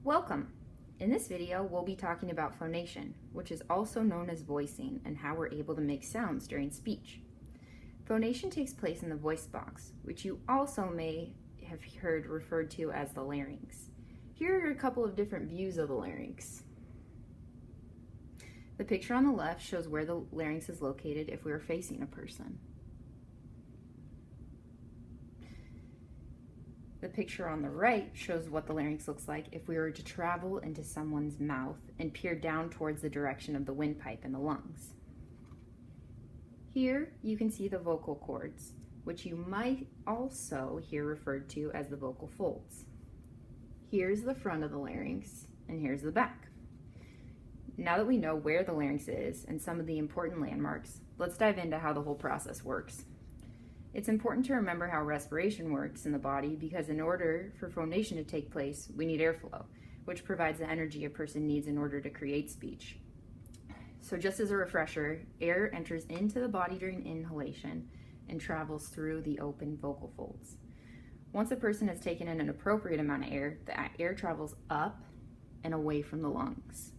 Welcome! In this video, we'll be talking about phonation, which is also known as voicing, and how we're able to make sounds during speech. Phonation takes place in the voice box, which you also may have heard referred to as the larynx. Here are a couple of different views of the larynx. The picture on the left shows where the larynx is located if we were facing a person. The picture on the right shows what the larynx looks like if we were to travel into someone's mouth and peer down towards the direction of the windpipe in the lungs. Here you can see the vocal cords, which you might also hear referred to as the vocal folds. Here's the front of the larynx, and here's the back. Now that we know where the larynx is and some of the important landmarks, let's dive into how the whole process works. It's important to remember how respiration works in the body because in order for phonation to take place, we need airflow, which provides the energy a person needs in order to create speech. So just as a refresher, air enters into the body during inhalation and travels through the open vocal folds. Once a person has taken in an appropriate amount of air, the air travels up and away from the lungs.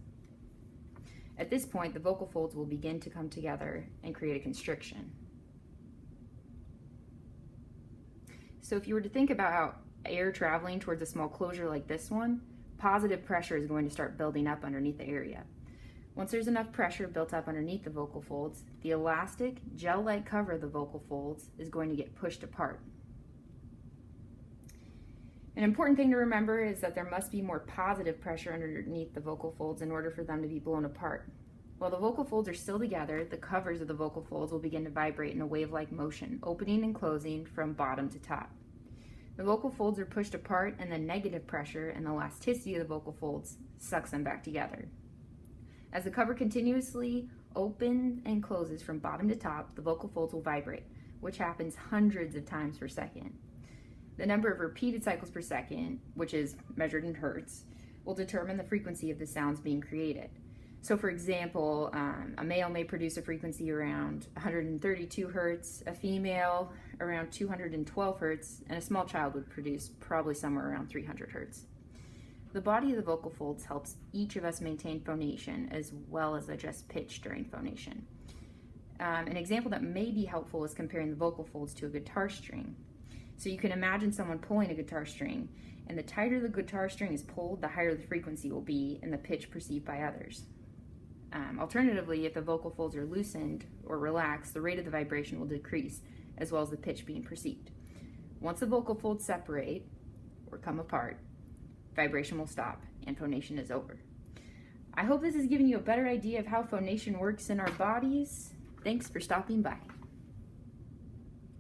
At this point, the vocal folds will begin to come together and create a constriction. So if you were to think about air traveling towards a small closure like this one, positive pressure is going to start building up underneath the area. Once there's enough pressure built up underneath the vocal folds, the elastic, gel-like cover of the vocal folds is going to get pushed apart. An important thing to remember is that there must be more positive pressure underneath the vocal folds in order for them to be blown apart. While the vocal folds are still together, the covers of the vocal folds will begin to vibrate in a wave-like motion, opening and closing from bottom to top. The vocal folds are pushed apart, and the negative pressure and the elasticity of the vocal folds sucks them back together. As the cover continuously opens and closes from bottom to top, the vocal folds will vibrate, which happens hundreds of times per second. The number of repeated cycles per second, which is measured in hertz, will determine the frequency of the sounds being created. So for example, a male may produce a frequency around 132 hertz, a female around 212 hertz, and a small child would produce probably somewhere around 300 hertz. The body of the vocal folds helps each of us maintain phonation as well as adjust pitch during phonation. An example that may be helpful is comparing the vocal folds to a guitar string. So you can imagine someone pulling a guitar string, and the tighter the guitar string is pulled, the higher the frequency will be and the pitch perceived by others. Alternatively, if the vocal folds are loosened or relaxed, the rate of the vibration will decrease, as well as the pitch being perceived. Once the vocal folds separate or come apart, vibration will stop and phonation is over. I hope this has given you a better idea of how phonation works in our bodies. Thanks for stopping by.